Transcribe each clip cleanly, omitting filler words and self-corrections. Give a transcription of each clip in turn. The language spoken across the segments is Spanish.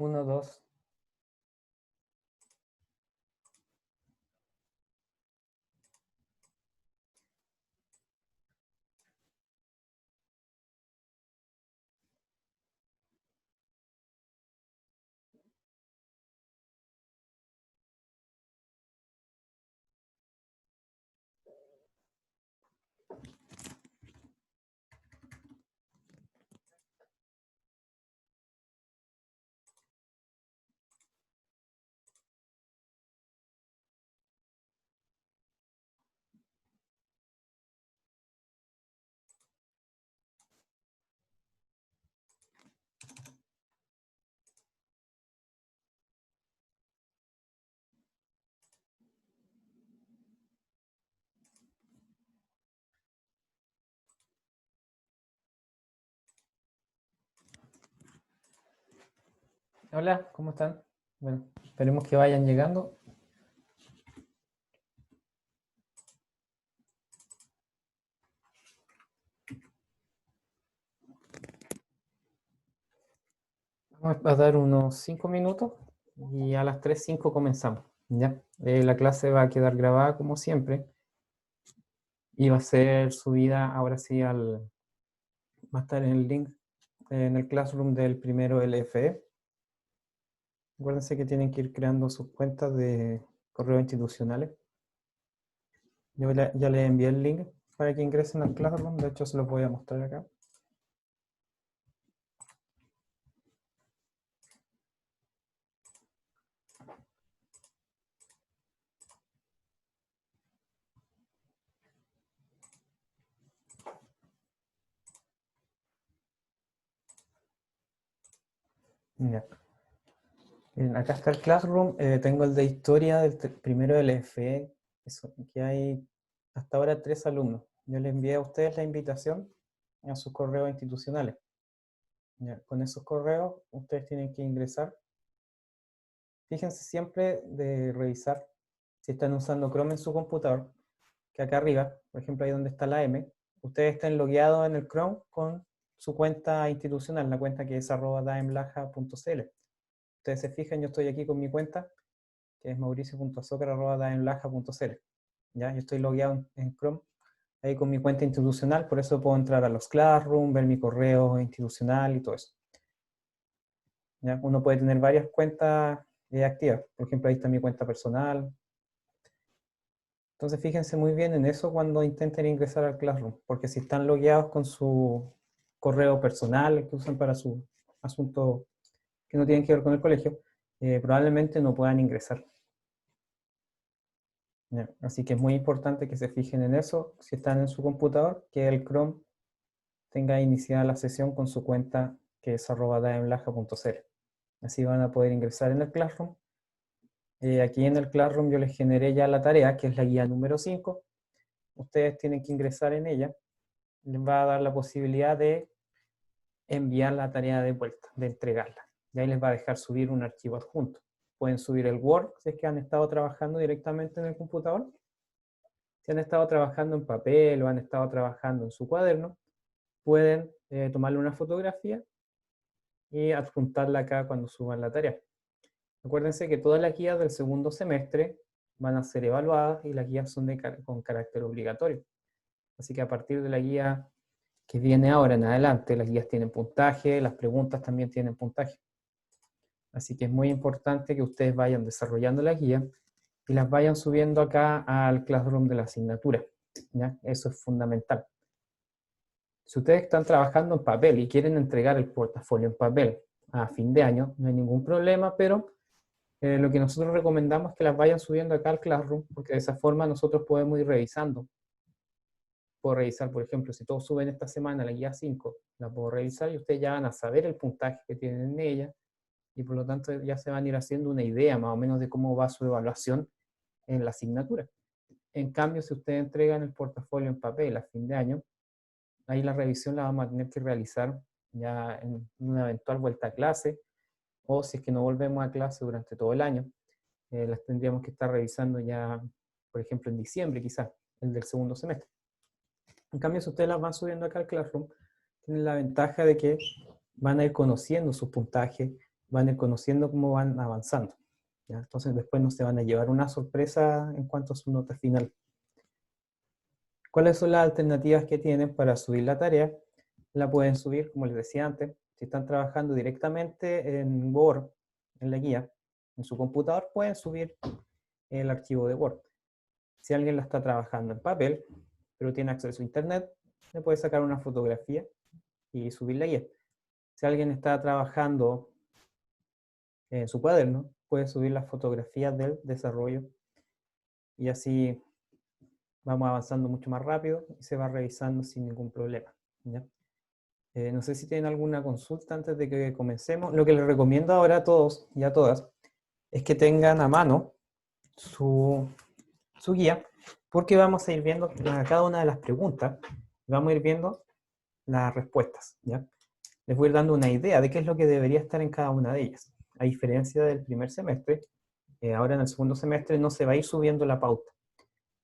Uno, dos. Hola, ¿cómo están? Bueno, esperemos que vayan llegando. Vamos a dar unos 5 minutos y a las 3:05 comenzamos. ¿Ya? La clase va a quedar grabada como siempre y va a ser subida ahora sí va a estar en el link en el Classroom del primero LFE. Acuérdense que tienen que ir creando sus cuentas de correo institucionales. Yo ya les envié el link para que ingresen al Classroom, de hecho se los voy a mostrar acá. Ya. Bien, acá está el Classroom, tengo el de historia del primero LFE, que hay hasta ahora 3 alumnos. Yo les envié a ustedes la invitación a sus correos institucionales. Ya, con esos correos ustedes tienen que ingresar. Fíjense siempre de revisar si están usando Chrome en su computador, que acá arriba, por ejemplo ahí donde está la M, ustedes estén logueados en el Chrome con su cuenta institucional, la cuenta que es @daemlaja.cl. Ustedes se fijan, yo estoy aquí con mi cuenta, que es mauricio.azocar@daemlaja.cl. ¿Ya? Yo estoy logueado en Chrome, ahí con mi cuenta institucional, por eso puedo entrar a los Classroom, ver mi correo institucional y todo eso. ¿Ya? Uno puede tener varias cuentas activas, por ejemplo ahí está mi cuenta personal. Entonces fíjense muy bien en eso cuando intenten ingresar al Classroom, porque si están logueados con su correo personal que usan para su asunto que no tienen que ver con el colegio, probablemente no puedan ingresar. ¿Ya? Así que es muy importante que se fijen en eso, si están en su computador, que el Chrome tenga iniciada la sesión con su cuenta que es @daemlaja.cl. Así van a poder ingresar en el Classroom. Aquí en el Classroom yo les generé ya la tarea, que es la guía número 5. Ustedes tienen que ingresar en ella. Les va a dar la posibilidad de enviar la tarea de vuelta, de entregarla. Y ahí les va a dejar subir un archivo adjunto. Pueden subir el Word si es que han estado trabajando directamente en el computador. Si han estado trabajando en papel o han estado trabajando en su cuaderno, pueden tomarle una fotografía y adjuntarla acá cuando suban la tarea. Acuérdense que todas las guías del segundo semestre van a ser evaluadas y las guías son con carácter obligatorio. Así que a partir de la guía que viene ahora en adelante, las guías tienen puntaje, las preguntas también tienen puntaje. Así que es muy importante que ustedes vayan desarrollando las guías y las vayan subiendo acá al Classroom de la asignatura. ¿Ya? Eso es fundamental. Si ustedes están trabajando en papel y quieren entregar el portafolio en papel a fin de año, no hay ningún problema, pero lo que nosotros recomendamos es que las vayan subiendo acá al Classroom, porque de esa forma nosotros podemos ir revisando. Puedo revisar, por ejemplo, si todos suben esta semana la guía 5, la puedo revisar y ustedes ya van a saber el puntaje que tienen en ella y por lo tanto ya se van a ir haciendo una idea más o menos de cómo va su evaluación en la asignatura. En cambio, si ustedes entregan el portafolio en papel a fin de año, ahí la revisión la vamos a tener que realizar ya en una eventual vuelta a clase, o si es que no volvemos a clase durante todo el año, las tendríamos que estar revisando ya, por ejemplo, en diciembre quizás, el del segundo semestre. En cambio, si ustedes las van subiendo acá al Classroom, tienen la ventaja de que van a ir conociendo sus puntajes, van a ir conociendo cómo van avanzando, ¿ya? Entonces después no se van a llevar una sorpresa en cuanto a su nota final. ¿Cuáles son las alternativas que tienen para subir la tarea? La pueden subir, como les decía antes, si están trabajando directamente en Word, en la guía, en su computador, pueden subir el archivo de Word. Si alguien la está trabajando en papel, pero tiene acceso a Internet, le puede sacar una fotografía y subir la guía. Si alguien está trabajando en su cuaderno, puede subir las fotografías del desarrollo y así vamos avanzando mucho más rápido y se va revisando sin ningún problema, ¿ya? No sé si tienen alguna consulta antes de que comencemos. Lo que les recomiendo ahora a todos y a todas es que tengan a mano su guía, porque vamos a ir viendo cada una de las preguntas, vamos a ir viendo las respuestas, ¿ya? Les voy a ir dando una idea de qué es lo que debería estar en cada una de ellas. A diferencia del primer semestre, ahora en el segundo semestre no se va a ir subiendo la pauta.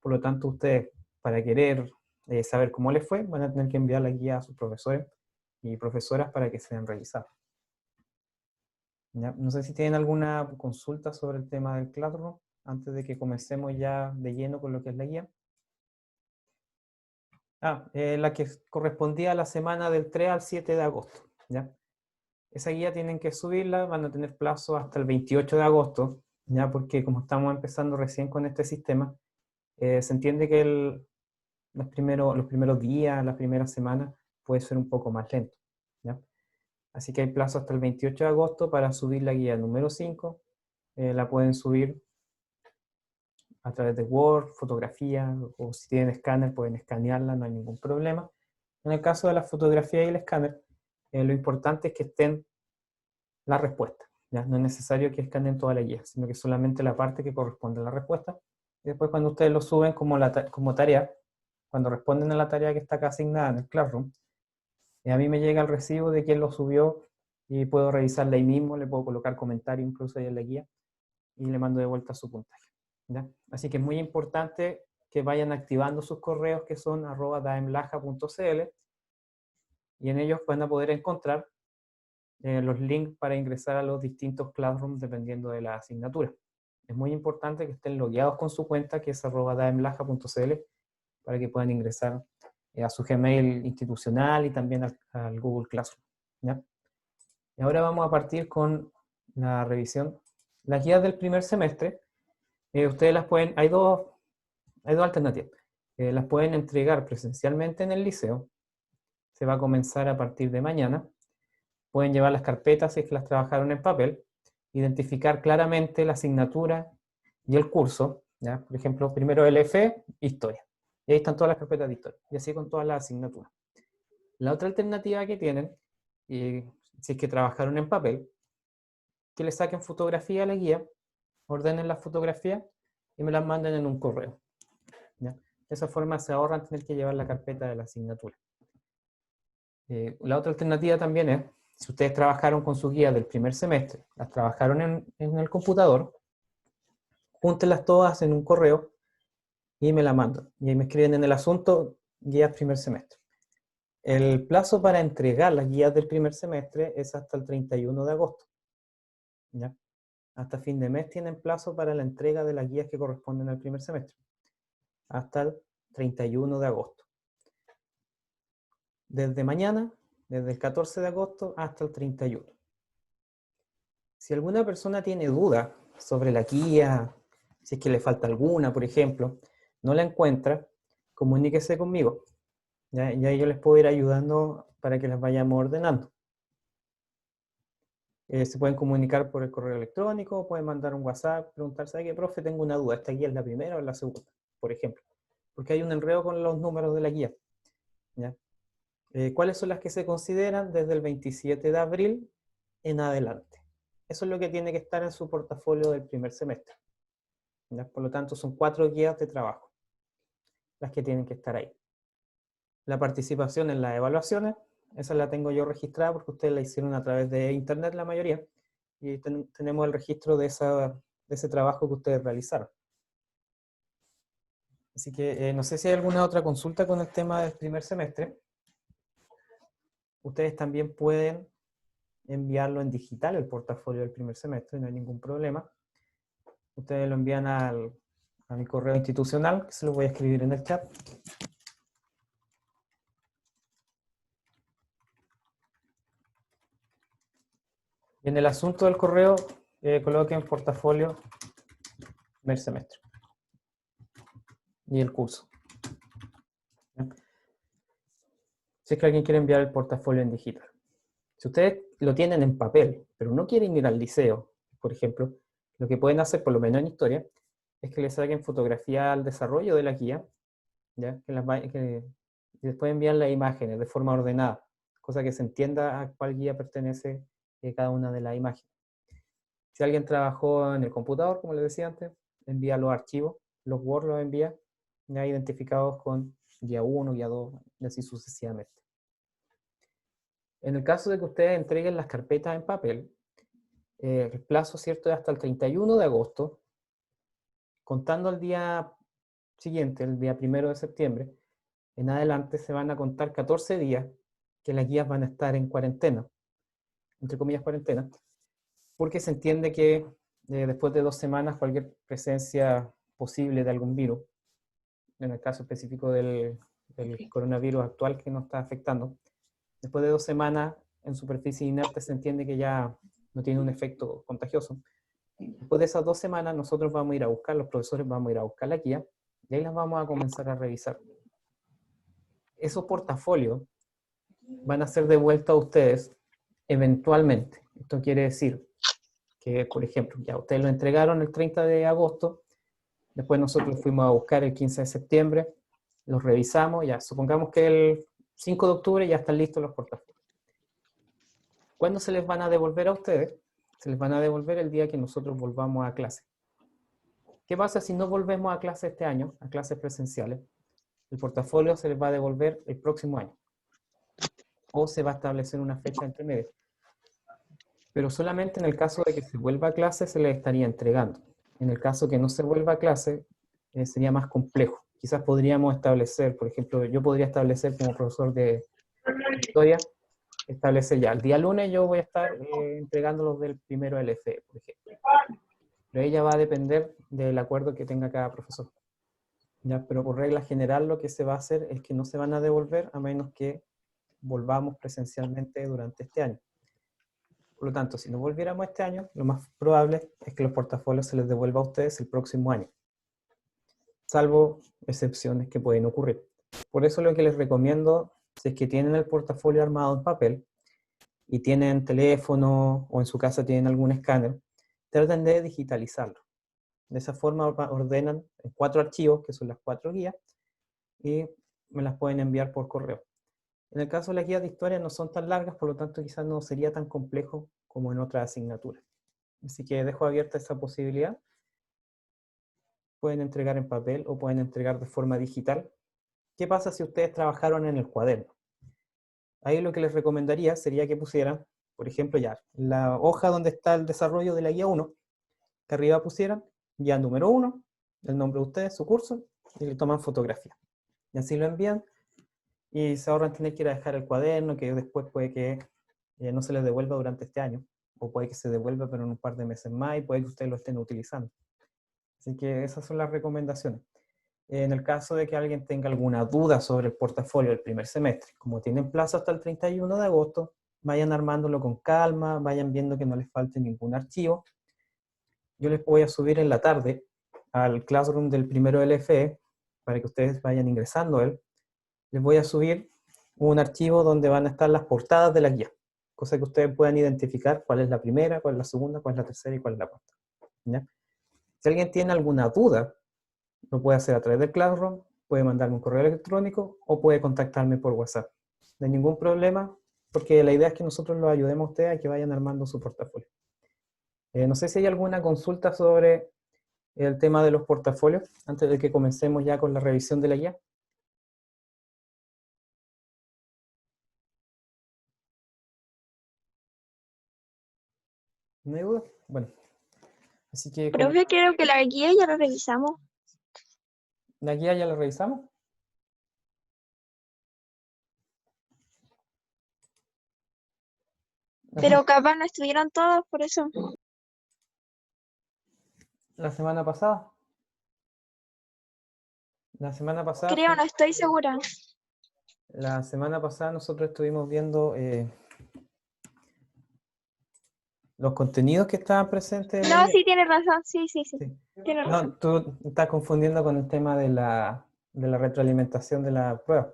Por lo tanto, ustedes, para querer saber cómo les fue, van a tener que enviar la guía a sus profesores y profesoras para que sean revisados. ¿Ya? No sé si tienen alguna consulta sobre el tema del Classroom antes de que comencemos ya de lleno con lo que es la guía. La que correspondía a la semana del 3 al 7 de agosto. ¿Ya? Esa guía tienen que subirla, van a tener plazo hasta el 28 de agosto, ya porque como estamos empezando recién con este sistema, se entiende que los primeros días, las primeras semanas, puede ser un poco más lento, ¿ya? Así que hay plazo hasta el 28 de agosto para subir la guía número 5. La pueden subir a través de Word, fotografía, o si tienen escáner pueden escanearla, no hay ningún problema. En el caso de la fotografía y el escáner, lo importante es que estén las respuestas, ¿ya? No es necesario que escaneen toda la guía, sino que solamente la parte que corresponde a la respuesta. Y después cuando ustedes lo suben como tarea, cuando responden a la tarea que está acá asignada en el Classroom, a mí me llega el recibo de quién lo subió y puedo revisarla ahí mismo, le puedo colocar comentario incluso ahí en la guía y le mando de vuelta su puntaje, ¿ya? Así que es muy importante que vayan activando sus correos que son @daemlaja.cl y en ellos van a poder encontrar los links para ingresar a los distintos Classrooms dependiendo de la asignatura. Es muy importante que estén logueados con su cuenta que es @daemlaja.cl para que puedan ingresar a su Gmail institucional y también al Google Classroom, ¿ya? Y ahora vamos a partir con la revisión. Las guías del primer semestre, ustedes las pueden, hay dos alternativas. Las pueden entregar presencialmente en el liceo, se va a comenzar a partir de mañana. Pueden llevar las carpetas si es que las trabajaron en papel, identificar claramente la asignatura y el curso, ¿ya? Por ejemplo, primero LF, historia. Y ahí están todas las carpetas de historia. Y así con todas las asignaturas. La otra alternativa que tienen, y si es que trabajaron en papel, que le saquen fotografía a la guía, ordenen las fotografías y me las manden en un correo, ¿ya? De esa forma se ahorran tener que llevar la carpeta de la asignatura. La otra alternativa también es, si ustedes trabajaron con su guía del primer semestre, las trabajaron en el computador, júntenlas todas en un correo y me la mandan. Y ahí me escriben en el asunto, guías primer semestre. El plazo para entregar las guías del primer semestre es hasta el 31 de agosto, ¿ya? Hasta fin de mes tienen plazo para la entrega de las guías que corresponden al primer semestre. Hasta el 31 de agosto. Desde mañana, desde el 14 de agosto hasta el 31. Si alguna persona tiene duda sobre la guía, si es que le falta alguna, por ejemplo, no la encuentra, comuníquese conmigo. Ya yo les puedo ir ayudando para que las vayamos ordenando. Se pueden comunicar por el correo electrónico, pueden mandar un WhatsApp, preguntar, ¿sabe qué, profe? Tengo una duda, ¿esta guía es la primera o la segunda? Por ejemplo, porque hay un enredo con los números de la guía, ¿ya? ¿Cuáles son las que se consideran desde el 27 de abril en adelante? Eso es lo que tiene que estar en su portafolio del primer semestre, ¿ya? Por lo tanto, son 4 guías de trabajo las que tienen que estar ahí. La participación en las evaluaciones, esa la tengo yo registrada porque ustedes la hicieron a través de internet la mayoría, y tenemos el registro de ese trabajo que ustedes realizaron. Así que no sé si hay alguna otra consulta con el tema del primer semestre. Ustedes también pueden enviarlo en digital, el portafolio del primer semestre, no hay ningún problema. Ustedes lo envían a mi correo institucional, que se lo voy a escribir en el chat. Y en el asunto del correo, coloquen portafolio primer semestre y el curso. ¿Ya? Si es que alguien quiere enviar el portafolio en digital. Si ustedes lo tienen en papel, pero no quieren ir al liceo, por ejemplo, lo que pueden hacer, por lo menos en historia, es que le saquen fotografía al desarrollo de la guía, ¿ya? Y después envían las imágenes de forma ordenada, cosa que se entienda a cuál guía pertenece cada una de las imágenes. Si alguien trabajó en el computador, como les decía antes, envía los archivos, los Word los envía, ya identificados con guía 1, guía 2, y así sucesivamente. En el caso de que ustedes entreguen las carpetas en papel, el plazo, ¿cierto?, es hasta el 31 de agosto, contando el día siguiente, el día 1 de septiembre, en adelante se van a contar 14 días que las guías van a estar en cuarentena, entre comillas cuarentena, porque se entiende que después de 2 semanas cualquier presencia posible de algún virus, en el caso específico del coronavirus actual que nos está afectando, después de 2 semanas en superficie inerte se entiende que ya no tiene un efecto contagioso. Después de esas 2 semanas nosotros vamos a ir a buscar, los profesores vamos a ir a buscar la guía y ahí las vamos a comenzar a revisar. Esos portafolios van a ser devueltos a ustedes eventualmente. Esto quiere decir que, por ejemplo, ya ustedes lo entregaron el 30 de agosto, después nosotros fuimos a buscar el 15 de septiembre, los revisamos, ya supongamos que el 5 de octubre ya están listos los portafolios. ¿Cuándo se les van a devolver a ustedes? Se les van a devolver el día que nosotros volvamos a clase. ¿Qué pasa si no volvemos a clase este año, a clases presenciales? El portafolio se les va a devolver el próximo año. O se va a establecer una fecha entre medio. Pero solamente en el caso de que se vuelva a clase se les estaría entregando. En el caso que no se vuelva a clase, sería más complejo. Quizás podríamos establecer, por ejemplo, yo podría establecer como profesor de historia, establecer ya, el día lunes yo voy a estar entregándolos del primero LFE, por ejemplo. Pero ella va a depender del acuerdo que tenga cada profesor. ¿Ya? Pero por regla general lo que se va a hacer es que no se van a devolver a menos que volvamos presencialmente durante este año. Por lo tanto, si no volviéramos este año, lo más probable es que los portafolios se les devuelva a ustedes el próximo año, salvo excepciones que pueden ocurrir. Por eso lo que les recomiendo, si es que tienen el portafolio armado en papel y tienen teléfono o en su casa tienen algún escáner, traten de digitalizarlo. De esa forma ordenan en 4 archivos, que son las 4 guías, y me las pueden enviar por correo. En el caso de las guías de historia no son tan largas, por lo tanto quizás no sería tan complejo como en otras asignaturas. Así que dejo abierta esa posibilidad. Pueden entregar en papel o pueden entregar de forma digital. ¿Qué pasa si ustedes trabajaron en el cuaderno? Ahí lo que les recomendaría sería que pusieran, por ejemplo, ya la hoja donde está el desarrollo de la guía 1, que arriba pusieran guía número 1, el nombre de ustedes, su curso, y le toman fotografía. Y así lo envían y se ahorran tener que ir a dejar el cuaderno, que después puede que no se les devuelva durante este año, o puede que se devuelva pero en un par de meses más y puede que ustedes lo estén utilizando. Así que esas son las recomendaciones. En el caso de que alguien tenga alguna duda sobre el portafolio del primer semestre, como tienen plazo hasta el 31 de agosto, vayan armándolo con calma, vayan viendo que no les falte ningún archivo. Yo les voy a subir en la tarde al Classroom del primero LFE, para que ustedes vayan ingresando a él. Les voy a subir un archivo donde van a estar las portadas de la guía, cosa que ustedes puedan identificar cuál es la primera, cuál es la segunda, cuál es la tercera y cuál es la cuarta. ¿Ya? Si alguien tiene alguna duda, lo puede hacer a través del Classroom, puede mandarme un correo electrónico o puede contactarme por WhatsApp. No hay ningún problema, porque la idea es que nosotros los ayudemos a ustedes a que vayan armando su portafolio. No sé si hay alguna consulta sobre el tema de los portafolios, antes de que comencemos ya con la revisión de la guía. ¿No hay duda? Bueno, así que Profe, creo que la guía ya la revisamos. la guía ya la revisamos. Pero capaz no estuvieron todos, por eso. La semana pasada. La semana pasada Creo, no estoy segura. La semana pasada nosotros estuvimos viendo los contenidos que estaban presentes en No, el... sí, tienes razón. Sí. Sí. Tienes No, razón. tú estás confundiendo con el tema de la retroalimentación de la prueba.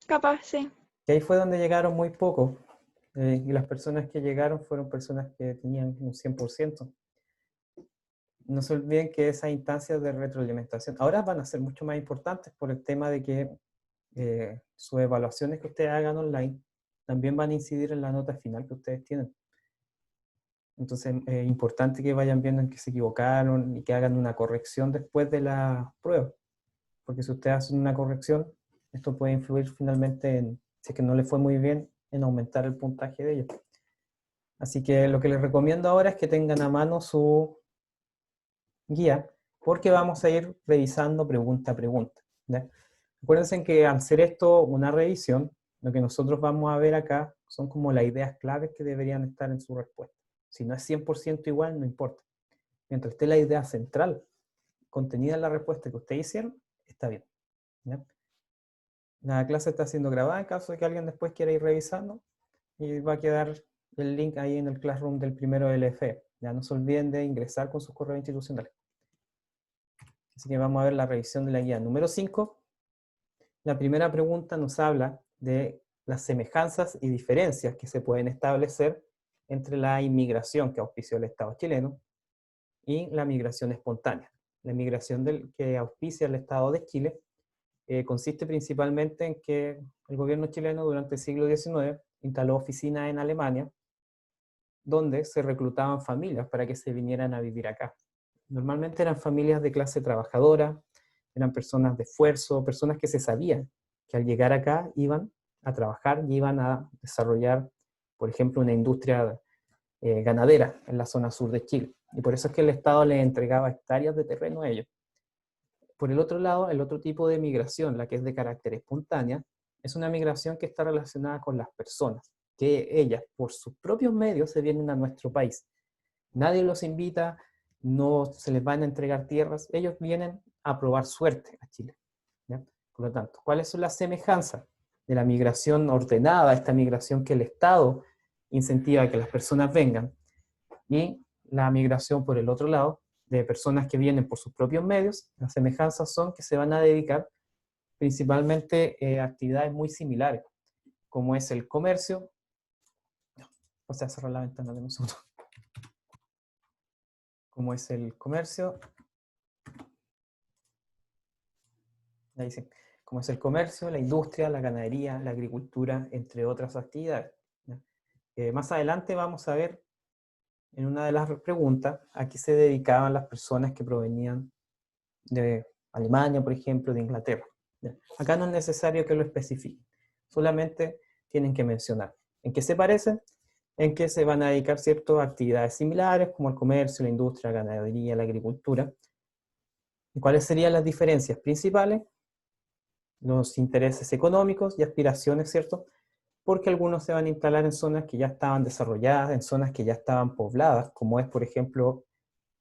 Capaz, sí. Que ahí fue donde llegaron muy pocos. Y las personas que llegaron fueron personas que tenían un 100%. No se olviden que esas instancias de retroalimentación ahora van a ser mucho más importantes por el tema de que sus evaluaciones que ustedes hagan online también van a incidir en la nota final que ustedes tienen. Entonces es importante que vayan viendo en qué se equivocaron y que hagan una corrección después de la prueba. Porque si ustedes hacen una corrección, esto puede influir finalmente en, si es que no le fue muy bien, en aumentar el puntaje de ellos. Así que lo que les recomiendo ahora es que tengan a mano su guía, porque vamos a ir revisando pregunta a pregunta, ¿ya? Acuérdense que al hacer esto una revisión, lo que nosotros vamos a ver acá son como las ideas claves que deberían estar en su respuesta. Si no es 100% igual, no importa. Mientras esté la idea central contenida en la respuesta que ustedes hicieron, está bien, ¿ya? La clase está siendo grabada en caso de que alguien después quiera ir revisando y va a quedar el link ahí en el Classroom del primero LF. Ya no se olviden de ingresar con sus correos institucionales. Así que vamos a ver la revisión de la guía número 5. La primera pregunta nos habla de las semejanzas y diferencias que se pueden establecer entre la inmigración que auspició el Estado chileno y la migración espontánea. La migración que auspicia el Estado de Chile consiste principalmente en que el gobierno chileno durante el siglo XIX instaló oficinas en Alemania donde se reclutaban familias para que se vinieran a vivir acá. Normalmente eran familias de clase trabajadora, eran personas de esfuerzo, personas que se sabían que al llegar acá iban a trabajar y iban a desarrollar, por ejemplo, una industria ganadera en la zona sur de Chile. Y por eso es que el Estado les entregaba hectáreas de terreno a ellos. Por el otro lado, el otro tipo de migración, la que es de carácter espontánea, es una migración que está relacionada con las personas, que ellas, por sus propios medios, se vienen a nuestro país. Nadie los invita, no se les van a entregar tierras, ellos vienen a probar suerte a Chile, ¿ya? Por lo tanto, ¿cuáles son las semejanzas de la migración ordenada, esta migración que el Estado incentiva a que las personas vengan, y la migración por el otro lado, de personas que vienen por sus propios medios? Las semejanzas son que se van a dedicar principalmente a actividades muy similares, como es el comercio. O sea, cerrar la ventana de nosotros. Como es el comercio. Ahí sí. Como es el comercio, la industria, la ganadería, la agricultura, entre otras actividades. Más adelante vamos a ver en una de las preguntas a qué se dedicaban las personas que provenían de Alemania, por ejemplo, de Inglaterra. Acá no es necesario que lo especifiquen, solamente tienen que mencionar en qué se parecen, en qué se van a dedicar ciertas actividades similares, como el comercio, la industria, la ganadería, la agricultura. ¿Y cuáles serían las diferencias principales? Los intereses económicos y aspiraciones, ¿cierto? Porque algunos se van a instalar en zonas que ya estaban desarrolladas, en zonas que ya estaban pobladas, como es, por ejemplo,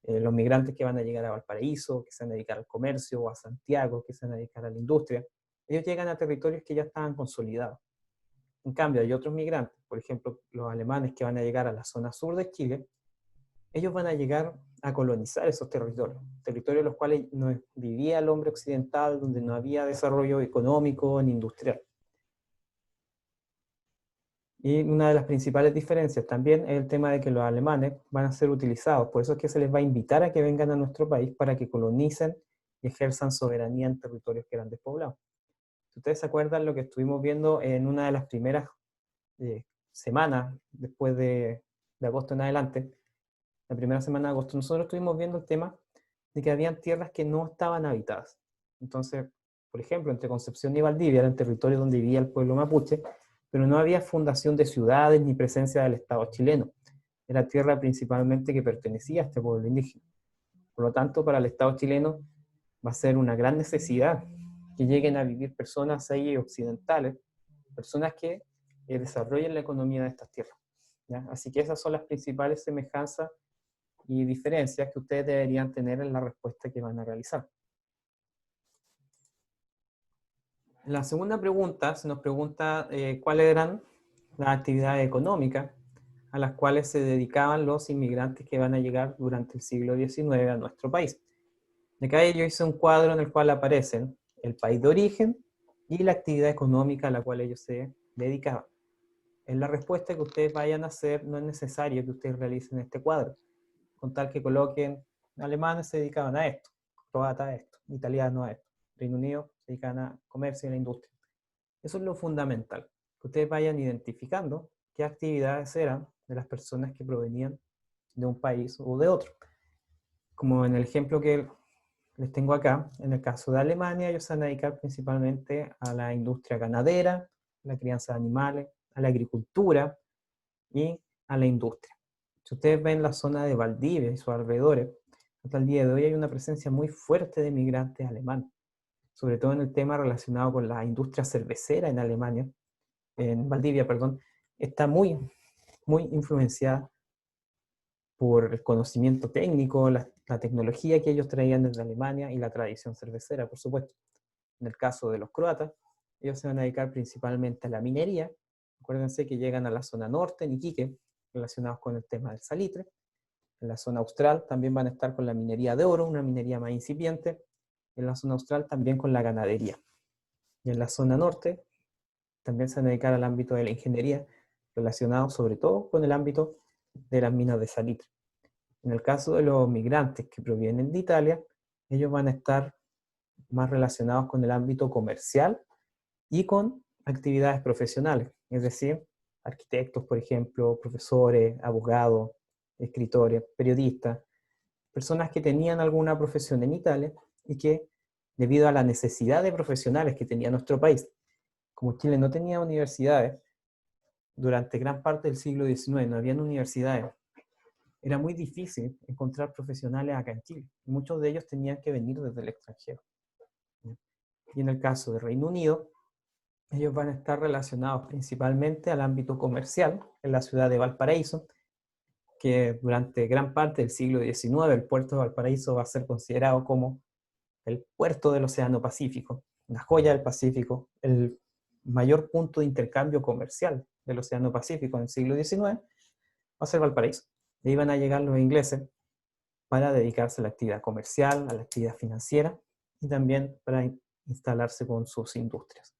los migrantes que van a llegar a Valparaíso, que se van a dedicar al comercio, o a Santiago, que se van a dedicar a la industria. Ellos llegan a territorios que ya estaban consolidados. En cambio, hay otros migrantes, por ejemplo, los alemanes que van a llegar a la zona sur de Chile, ellos van a llegar a colonizar esos territorios, territorios en los cuales no vivía el hombre occidental, donde no había desarrollo económico ni industrial. Y una de las principales diferencias también es el tema de que los alemanes van a ser utilizados, por eso es que se les va a invitar a que vengan a nuestro país para que colonicen y ejerzan soberanía en territorios que eran despoblados. Si ustedes se acuerdan lo que estuvimos viendo en una de las primeras semanas, después de agosto en adelante, la primera semana de agosto, nosotros estuvimos viendo el tema de que habían tierras que no estaban habitadas. Entonces, por ejemplo, entre Concepción y Valdivia eran territorios donde vivía el pueblo mapuche, pero no había fundación de ciudades ni presencia del Estado chileno. Era tierra principalmente que pertenecía a este pueblo indígena. Por lo tanto, para el Estado chileno va a ser una gran necesidad que lleguen a vivir personas ahí occidentales, personas que desarrollen la economía de estas tierras, ¿ya? Así que esas son las principales semejanzas y diferencias que ustedes deberían tener en la respuesta que van a realizar. En la segunda pregunta se nos pregunta cuáles eran las actividades económicas a las cuales se dedicaban los inmigrantes que van a llegar durante el siglo XIX a nuestro país. De acá yo hice un cuadro en el cual aparecen el país de origen y la actividad económica a la cual ellos se dedicaban. En la respuesta que ustedes vayan a hacer no es necesario que ustedes realicen este cuadro, con tal que coloquen alemanes se dedicaban a esto, croatas a esto, italianos a esto, Reino Unido se dedican a comercio y a la industria. Eso es lo fundamental, que ustedes vayan identificando qué actividades eran de las personas que provenían de un país u de otro. Como en el ejemplo que les tengo acá, en el caso de Alemania, ellos se van a dedicar principalmente a la industria ganadera, a la crianza de animales, a la agricultura y a la industria. Si ustedes ven la zona de Valdivia y sus alrededores, hasta el día de hoy hay una presencia muy fuerte de migrantes alemanes, sobre todo en el tema relacionado con la industria cervecera en Alemania, en Valdivia, perdón, está muy influenciada por el conocimiento técnico, la tecnología que ellos traían desde Alemania y la tradición cervecera, por supuesto. En el caso de los croatas, ellos se van a dedicar principalmente a la minería. Acuérdense que llegan a la zona norte, en Iquique, relacionados con el tema del salitre. En la zona austral también van a estar con la minería de oro, una minería más incipiente. En la zona austral también con la ganadería. Y en la zona norte también se van a dedicar al ámbito de la ingeniería, relacionado sobre todo con el ámbito de las minas de salitre. En el caso de los migrantes que provienen de Italia, ellos van a estar más relacionados con el ámbito comercial y con actividades profesionales, es decir, arquitectos, por ejemplo, profesores, abogados, escritores, periodistas, personas que tenían alguna profesión en Italia y que, debido a la necesidad de profesionales que tenía nuestro país, como Chile no tenía universidades, durante gran parte del siglo XIX no habían universidades, era muy difícil encontrar profesionales acá en Chile. Muchos de ellos tenían que venir desde el extranjero. Y en el caso de Reino Unido, ellos van a estar relacionados principalmente al ámbito comercial en la ciudad de Valparaíso, que durante gran parte del siglo XIX el puerto de Valparaíso va a ser considerado como el puerto del Océano Pacífico, una joya del Pacífico, el mayor punto de intercambio comercial del Océano Pacífico en el siglo XIX, va a ser Valparaíso. De ahí van a llegar los ingleses para dedicarse a la actividad comercial, a la actividad financiera y también para instalarse con sus industrias.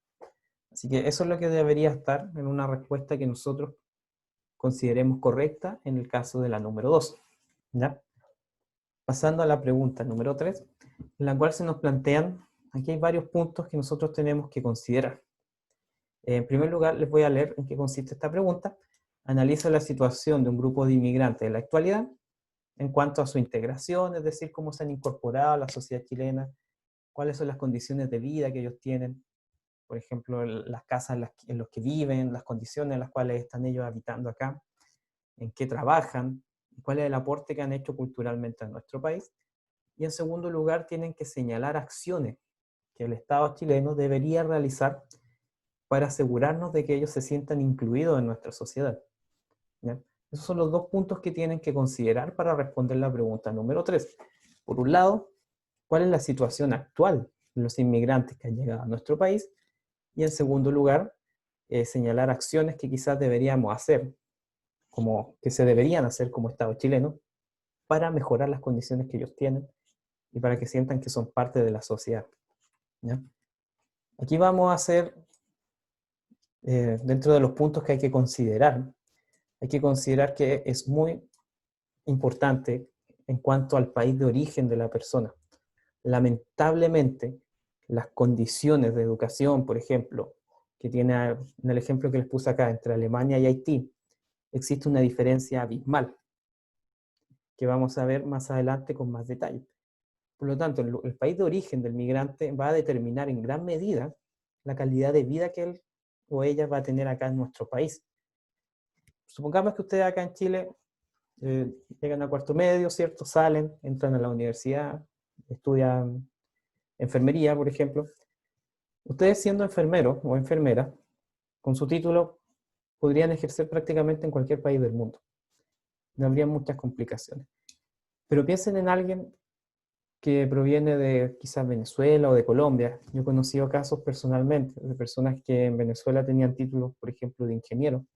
Así que eso es lo que debería estar en una respuesta que nosotros consideremos correcta en el caso de la número 2. ¿Ya? Pasando a la pregunta número 3, en la cual se nos plantean, aquí hay varios puntos que nosotros tenemos que considerar. En primer lugar, les voy a leer en qué consiste esta pregunta. Analiza la situación de un grupo de inmigrantes en la actualidad en cuanto a su integración, es decir, cómo se han incorporado a la sociedad chilena, cuáles son las condiciones de vida que ellos tienen, por ejemplo, las casas en las que viven, las condiciones en las cuales están ellos habitando acá, en qué trabajan, cuál es el aporte que han hecho culturalmente a nuestro país. Y en segundo lugar, tienen que señalar acciones que el Estado chileno debería realizar para asegurarnos de que ellos se sientan incluidos en nuestra sociedad. ¿Ya? Esos son los dos puntos que tienen que considerar para responder la pregunta número 3. Por un lado, ¿cuál es la situación actual de los inmigrantes que han llegado a nuestro país? Y en segundo lugar, señalar acciones que quizás deberíamos hacer, como que se deberían hacer como Estado chileno, para mejorar las condiciones que ellos tienen y para que sientan que son parte de la sociedad. ¿Ya? Aquí vamos a hacer, dentro de los puntos que hay que considerar que es muy importante en cuanto al país de origen de la persona. Lamentablemente, las condiciones de educación, por ejemplo, que tiene en el ejemplo que les puse acá, entre Alemania y Haití, existe una diferencia abismal, que vamos a ver más adelante con más detalle. Por lo tanto, el país de origen del migrante va a determinar en gran medida la calidad de vida que él o ella va a tener acá en nuestro país. Supongamos que ustedes acá en Chile llegan a cuarto medio, ¿cierto? Salen, entran a la universidad, estudian enfermería, por ejemplo. Ustedes siendo enfermeros o enfermeras, con su título podrían ejercer prácticamente en cualquier país del mundo. No habría muchas complicaciones. Pero piensen en alguien que proviene de quizás Venezuela o de Colombia. Yo he conocido casos personalmente de personas que en Venezuela tenían títulos, por ejemplo, de ingeniero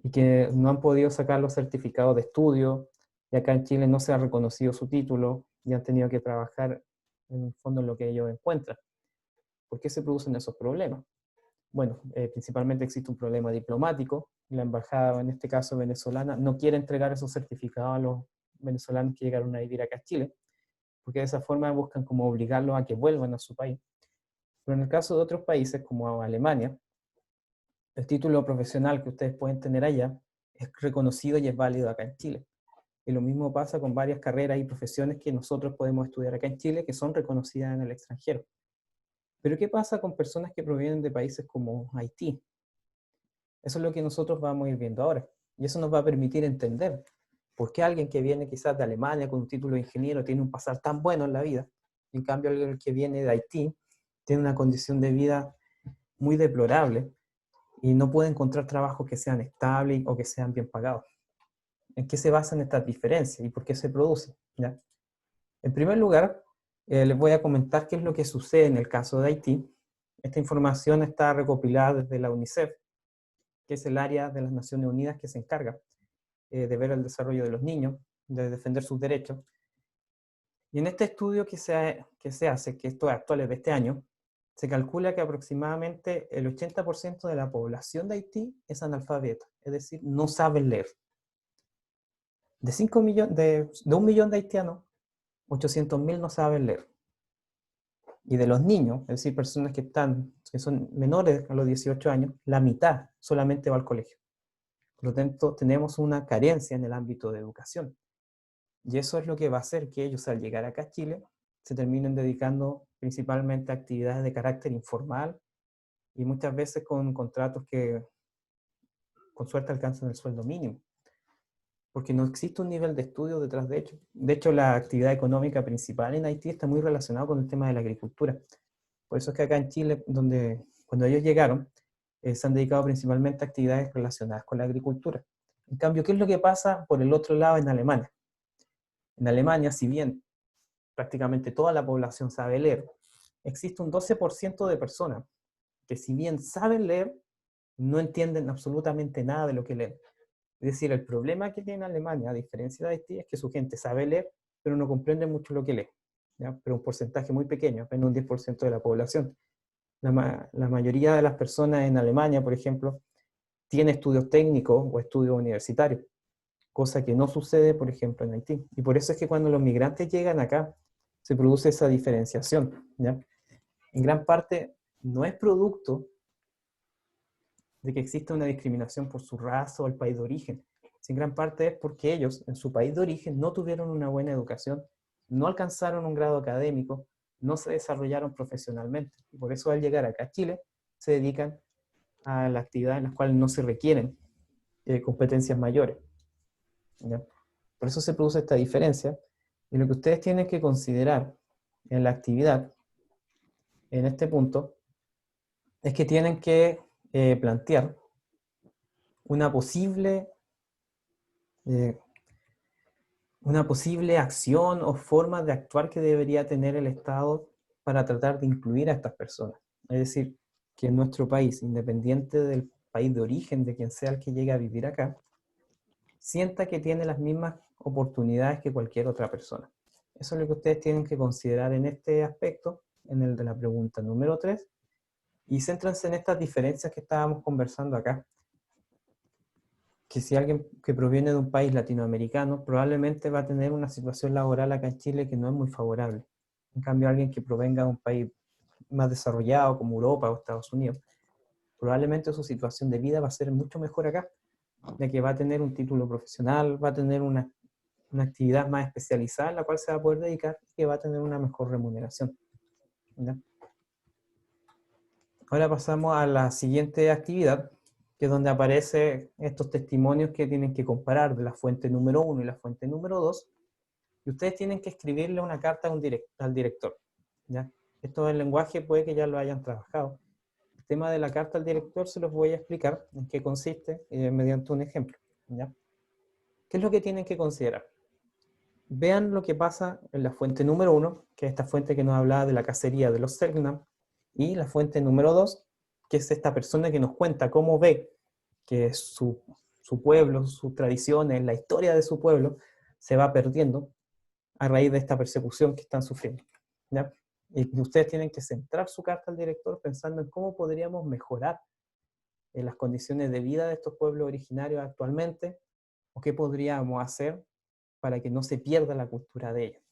y que no han podido sacar los certificados de estudio, y acá en Chile no se ha reconocido su título y han tenido que trabajar en el fondo en lo que ellos encuentran. ¿Por qué se producen esos problemas? Bueno, principalmente existe un problema diplomático. La embajada, en este caso venezolana, no quiere entregar esos certificados a los venezolanos que llegaron a vivir acá a Chile, porque de esa forma buscan como obligarlos a que vuelvan a su país. Pero en el caso de otros países, como Alemania, el título profesional que ustedes pueden tener allá es reconocido y es válido acá en Chile. Y lo mismo pasa con varias carreras y profesiones que nosotros podemos estudiar acá en Chile, que son reconocidas en el extranjero. Pero ¿qué pasa con personas que provienen de países como Haití? Eso es lo que nosotros vamos a ir viendo ahora. Y eso nos va a permitir entender por qué alguien que viene quizás de Alemania con un título de ingeniero tiene un pasar tan bueno en la vida, y en cambio alguien que viene de Haití tiene una condición de vida muy deplorable y no puede encontrar trabajos que sean estables o que sean bien pagados. ¿En qué se basan estas diferencias y por qué se producen? ¿Ya? En primer lugar, les voy a comentar qué es lo que sucede en el caso de Haití. Esta información está recopilada desde la UNICEF, que es el área de las Naciones Unidas que se encarga de ver el desarrollo de los niños, de defender sus derechos. Y en este estudio que se hace, que esto es actual, es de este año, se calcula que aproximadamente el 80% de la población de Haití es analfabeta, es decir, no saben leer. De 5 millones, de 1 millón de haitianos, 800.000 no saben leer. Y de los niños, es decir, personas que son menores a los 18 años, la mitad solamente va al colegio. Por lo tanto, tenemos una carencia en el ámbito de educación. Y eso es lo que va a hacer que ellos, al llegar acá a Chile, se terminen dedicando principalmente a actividades de carácter informal y muchas veces con contratos que con suerte alcanzan el sueldo mínimo, porque no existe un nivel de estudio detrás de ello. De hecho, la actividad económica principal en Haití está muy relacionada con el tema de la agricultura. Por eso es que acá en Chile, cuando ellos llegaron, se han dedicado principalmente a actividades relacionadas con la agricultura. En cambio, ¿qué es lo que pasa por el otro lado en Alemania? En Alemania, si bien prácticamente toda la población sabe leer, existe un 12% de personas que si bien saben leer, no entienden absolutamente nada de lo que leen. Es decir, el problema que tiene Alemania, a diferencia de Haití, es que su gente sabe leer, pero no comprende mucho lo que lee. ¿Ya? Pero un porcentaje muy pequeño, apenas un 10% de la población. La mayoría de las personas en Alemania, por ejemplo, tiene estudios técnicos o estudios universitarios, cosa que no sucede, por ejemplo, en Haití. Y por eso es que cuando los migrantes llegan acá, se produce esa diferenciación. ¿Ya? En gran parte no es producto de que exista una discriminación por su raza o el país de origen. En gran parte es porque ellos, en su país de origen, no tuvieron una buena educación, no alcanzaron un grado académico, no se desarrollaron profesionalmente. Y por eso al llegar acá a Chile, se dedican a la actividad en las cuales no se requieren competencias mayores. ¿Ya? Por eso se produce esta diferencia. Y lo que ustedes tienen que considerar en la actividad, en este punto, es que tienen que plantear una posible eh, acción o forma de actuar que debería tener el Estado para tratar de incluir a estas personas. Es decir, que en nuestro país, independiente del país de origen de quien sea el que llegue a vivir acá, sienta que tiene las mismas oportunidades que cualquier otra persona. Eso es lo que ustedes tienen que considerar en este aspecto, en el de la pregunta número 3, y céntrense en estas diferencias que estábamos conversando acá. Que si alguien que proviene de un país latinoamericano probablemente va a tener una situación laboral acá en Chile que no es muy favorable. En cambio, alguien que provenga de un país más desarrollado como Europa o Estados Unidos, probablemente su situación de vida va a ser mucho mejor acá, ya que va a tener un título profesional, va a tener una actividad más especializada en la cual se va a poder dedicar y que va a tener una mejor remuneración. ¿Ya? Ahora pasamos a la siguiente actividad, que es donde aparecen estos testimonios que tienen que comparar de la fuente número 1 y la fuente número 2, y ustedes tienen que escribirle una carta al director. ¿Ya? Esto del lenguaje puede que ya lo hayan trabajado. tema de la carta al director se los voy a explicar en qué consiste mediante un ejemplo, ¿ya? ¿Qué es lo que tienen que considerar? Vean lo que pasa en la fuente número 1, que es esta fuente que nos hablaba de la cacería de los Selknam, y la fuente número 2, que es esta persona que nos cuenta cómo ve que su pueblo, sus tradiciones, la historia de su pueblo, se va perdiendo a raíz de esta persecución que están sufriendo, ¿ya? Y ustedes tienen que centrar su carta al director pensando en cómo podríamos mejorar las condiciones de vida de estos pueblos originarios actualmente, o qué podríamos hacer para que no se pierda la cultura de ellos.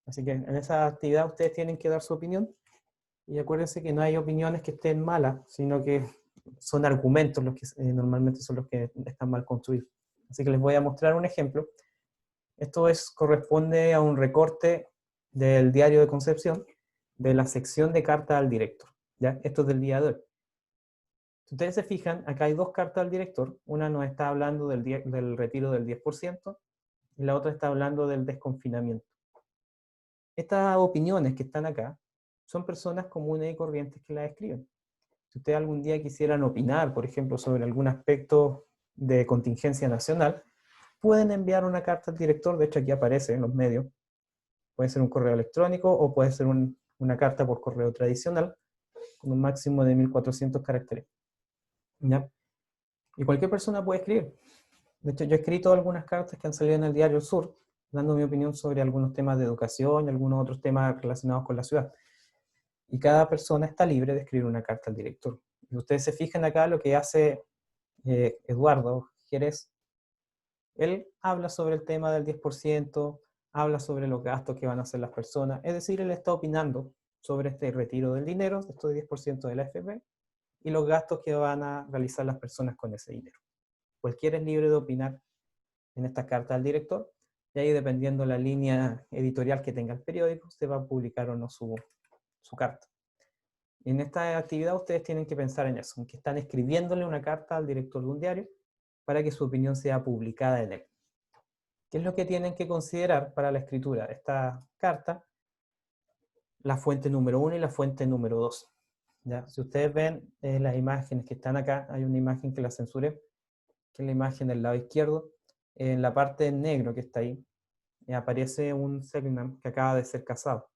Así que en esa actividad ustedes tienen que dar su opinión, y acuérdense que no hay opiniones que estén malas, sino que son argumentos los que normalmente son los que están mal construidos. Así que les voy a mostrar un ejemplo. Esto corresponde a un recorte del diario de Concepción, de la sección de carta al director, ¿ya? Esto es del día de hoy. Si ustedes se fijan, acá hay dos cartas al director. Una nos está hablando del retiro del 10%, y la otra está hablando del desconfinamiento. Estas opiniones que están acá son personas comunes y corrientes que las escriben. Si ustedes algún día quisieran opinar, por ejemplo, sobre algún aspecto de contingencia nacional, pueden enviar una carta al director. De hecho, aquí aparece en los medios. Puede ser un correo electrónico o puede ser una carta por correo tradicional con un máximo de 1400 caracteres, ¿ya? Y cualquier persona puede escribir. De hecho, yo he escrito algunas cartas que han salido en el Diario El Sur, dando mi opinión sobre algunos temas de educación y algunos otros temas relacionados con la ciudad. Y cada persona está libre de escribir una carta al director. Y ustedes se fijan acá lo que hace Eduardo Jerez. Él habla sobre el tema del 10%, habla sobre los gastos que van a hacer las personas, es decir, él está opinando sobre este retiro del dinero, esto de 10% de la AFP, y los gastos que van a realizar las personas con ese dinero. Cualquiera es libre de opinar en esta carta al director, y ahí, dependiendo la línea editorial que tenga el periódico, se va a publicar o no su carta. Y en esta actividad ustedes tienen que pensar en eso, en que están escribiéndole una carta al director de un diario para que su opinión sea publicada en él. ¿Qué es lo que tienen que considerar para la escritura de esta carta? La fuente número 1 y la fuente número 2. ¿Ya? Si ustedes ven las imágenes que están acá, hay una imagen que la censuré, que es la imagen del lado izquierdo. En la parte en negro que está ahí, aparece un Selknam que acaba de ser casado.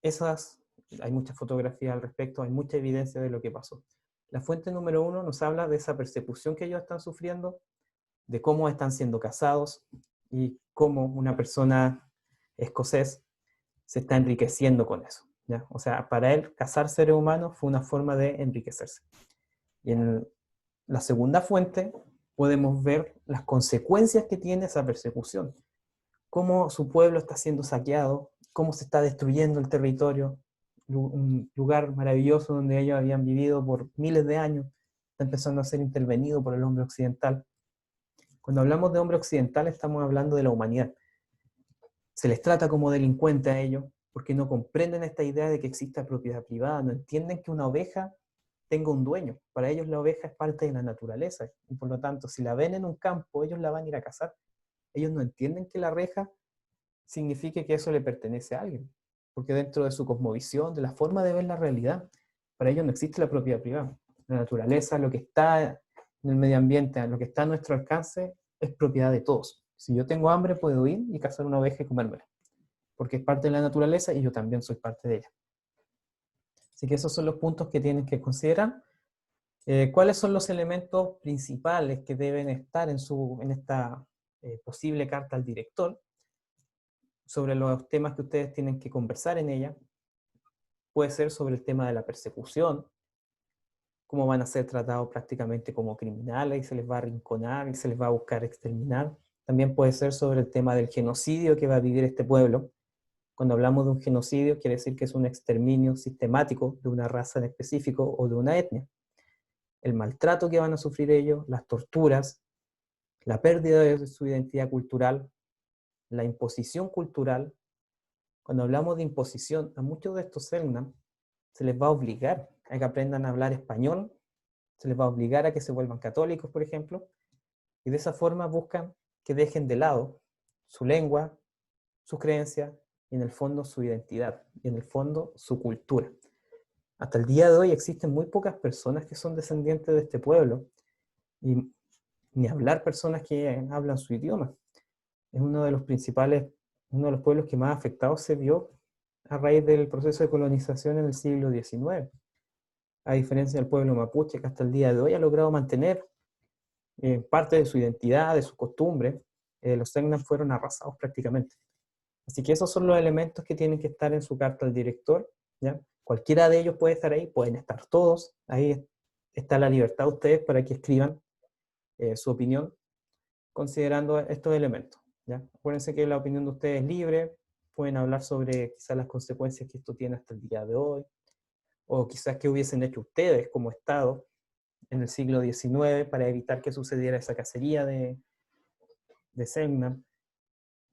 Hay muchas fotografías al respecto, hay mucha evidencia de lo que pasó. La fuente número 1 nos habla de esa persecución que ellos están sufriendo, de cómo están siendo casados y cómo una persona escocés se está enriqueciendo con eso, ¿ya? O sea, para él cazar seres humanos fue una forma de enriquecerse. Y en la segunda fuente podemos ver las consecuencias que tiene esa persecución, cómo su pueblo está siendo saqueado, cómo se está destruyendo el territorio, un lugar maravilloso donde ellos habían vivido por miles de años, está empezando a ser intervenido por el hombre occidental. Cuando hablamos de hombre occidental estamos hablando de la humanidad. Se les trata como delincuentes a ellos porque no comprenden esta idea de que exista propiedad privada, no entienden que una oveja tenga un dueño. Para ellos la oveja es parte de la naturaleza y por lo tanto si la ven en un campo ellos la van a ir a cazar. Ellos no entienden que la reja signifique que eso le pertenece a alguien, porque dentro de su cosmovisión, de la forma de ver la realidad, para ellos no existe la propiedad privada. La naturaleza, lo que está en el medio ambiente, lo que está a nuestro alcance, es propiedad de todos. Si yo tengo hambre, puedo ir y cazar una oveja y comérmela, porque es parte de la naturaleza y yo también soy parte de ella. Así que esos son los puntos que tienen que considerar. ¿Cuáles son los elementos principales que deben estar en esta posible carta al director? Sobre los temas que ustedes tienen que conversar en ella. Puede ser sobre el tema de la persecución, cómo van a ser tratados prácticamente como criminales y se les va a arrinconar y se les va a buscar exterminar. También puede ser sobre el tema del genocidio que va a vivir este pueblo. Cuando hablamos de un genocidio, quiere decir que es un exterminio sistemático de una raza en específico o de una etnia. El maltrato que van a sufrir ellos, las torturas, la pérdida de su identidad cultural, la imposición cultural. Cuando hablamos de imposición, a muchos de estos Selknam se les va a obligar a que aprendan a hablar español, se les va a obligar a que se vuelvan católicos, por ejemplo, y de esa forma buscan que dejen de lado su lengua, sus creencias, y en el fondo su identidad, y en el fondo su cultura. hasta el día de hoy existen muy pocas personas que son descendientes de este pueblo, y ni hablar personas que hablan su idioma. Es uno de los principales, uno de los pueblos que más afectados se vio a raíz del proceso de colonización en el siglo XIX. A diferencia del pueblo mapuche, que hasta el día de hoy ha logrado mantener parte de su identidad, de su costumbre, los Selknam fueron arrasados prácticamente. Así que esos son los elementos que tienen que estar en su carta al director, ¿ya? Cualquiera de ellos puede estar ahí, pueden estar todos, ahí está la libertad de ustedes para que escriban su opinión considerando estos elementos, ¿ya? Acuérdense que la opinión de ustedes es libre, pueden hablar sobre quizás las consecuencias que esto tiene hasta el día de hoy, o quizás qué hubiesen hecho ustedes como Estado en el siglo XIX para evitar que sucediera esa cacería de Selknam,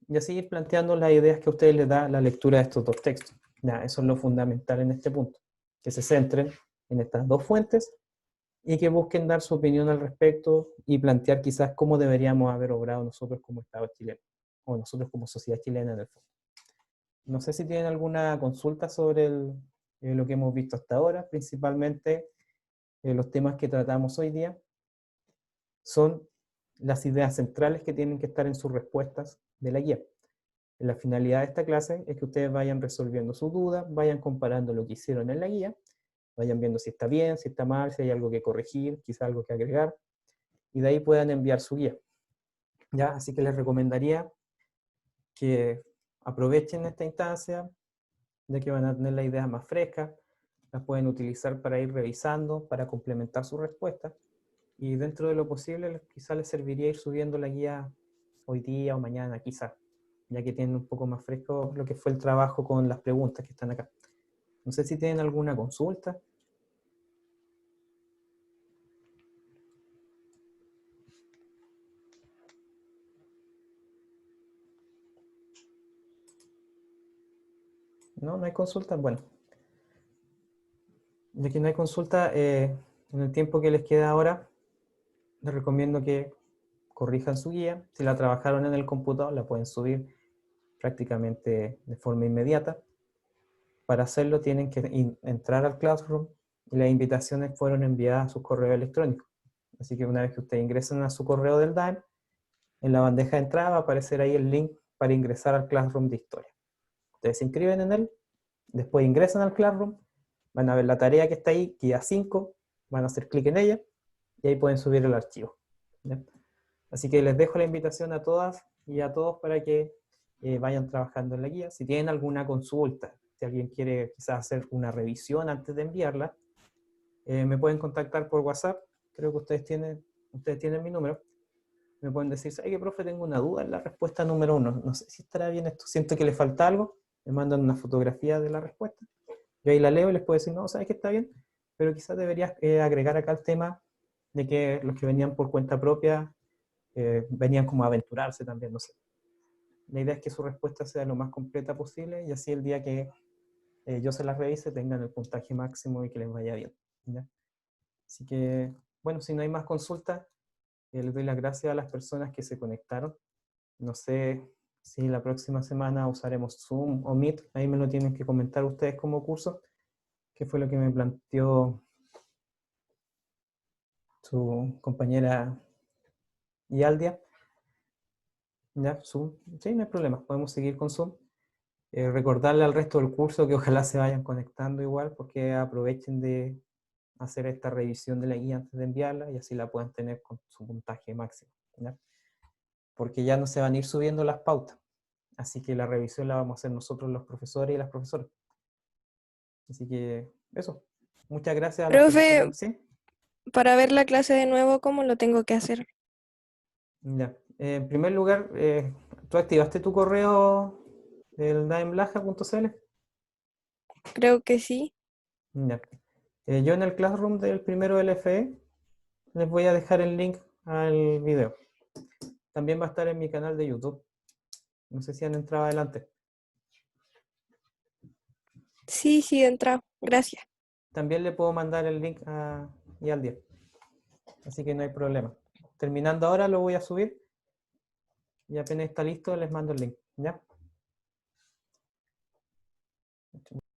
y así ir planteando las ideas que a ustedes les da la lectura de estos dos textos. Ya, eso es lo fundamental en este punto, que se centren en estas dos fuentes y que busquen dar su opinión al respecto y plantear quizás cómo deberíamos haber obrado nosotros como Estado chileno, o nosotros como sociedad chilena en el fondo. No sé si tienen alguna consulta sobre lo que hemos visto hasta ahora, principalmente los temas que tratamos hoy día son las ideas centrales que tienen que estar en sus respuestas de la guía. La finalidad de esta clase es que ustedes vayan resolviendo sus dudas, vayan comparando lo que hicieron en la guía, vayan viendo si está bien, si está mal, si hay algo que corregir, quizá algo que agregar, y de ahí puedan enviar su guía. ¿Ya? Así que les recomendaría que aprovechen esta instancia, ya que van a tener las ideas más frescas, las pueden utilizar para ir revisando, para complementar su respuesta, y dentro de lo posible quizá les serviría ir subiendo la guía hoy día o mañana, quizá, ya que tienen un poco más fresco lo que fue el trabajo con las preguntas que están acá. No sé si tienen alguna consulta. No, no hay consulta. Bueno, ya que no hay consulta, en el tiempo que les queda ahora, les recomiendo que corrijan su guía. Si la trabajaron en el computador, la pueden subir prácticamente de forma inmediata. Para hacerlo tienen que entrar al Classroom y las invitaciones fueron enviadas a su correo electrónico. Así que una vez que ustedes ingresen a su correo del DAEM, en la bandeja de entrada va a aparecer ahí el link para ingresar al Classroom de historia. Ustedes se inscriben en él, después ingresan al Classroom, van a ver la tarea que está ahí, guía 5, van a hacer clic en ella y ahí pueden subir el archivo. ¿Ya? Así que les dejo la invitación a todas y a todos para que vayan trabajando en la guía. Si tienen alguna consulta, si alguien quiere quizás hacer una revisión antes de enviarla, me pueden contactar por WhatsApp. Creo que ustedes tienen mi número. Me pueden decir, ¿sabes qué, profe? Tengo una duda en la respuesta número 1. No sé si estará bien esto. Siento que le falta algo. Me mandan una fotografía de la respuesta. Yo ahí la leo y les puedo decir, no, ¿sabes que está bien? Pero quizás deberías agregar acá el tema de que los que venían por cuenta propia venían como a aventurarse también, no sé. La idea es que su respuesta sea lo más completa posible y así el día que yo se las revise tengan el puntaje máximo y que les vaya bien. ¿Ya? Así que, bueno, si no hay más consultas, les doy las gracias a las personas que se conectaron. No sé si la próxima semana usaremos Zoom o Meet, ahí me lo tienen que comentar ustedes como curso, qué fue lo que me planteó su compañera Yaldia. ¿Ya? Zoom, sí, no hay problema, podemos seguir con Zoom. Recordarle al resto del curso que ojalá se vayan conectando igual, porque aprovechen de hacer esta revisión de la guía antes de enviarla y así la puedan tener con su puntaje máximo, ¿ya? Porque ya no se van a ir subiendo las pautas, así que la revisión la vamos a hacer nosotros los profesores y las profesoras. Así que eso, muchas gracias a las Profe, personas. ¿Sí? para ver la clase de nuevo, ¿cómo lo tengo que hacer? Ya. En primer lugar, ¿tú activaste tu correo del daemlaja.cl? Creo que sí. Ya. Yo en el Classroom del primero LFE les voy a dejar el link al video. También va a estar en mi canal de YouTube. No sé si han entrado adelante. Sí, sí, entra. Gracias. También le puedo mandar el link a Yaldia. Así que no hay problema. Terminando ahora lo voy a subir y apenas está listo les mando el link. ¿Ya?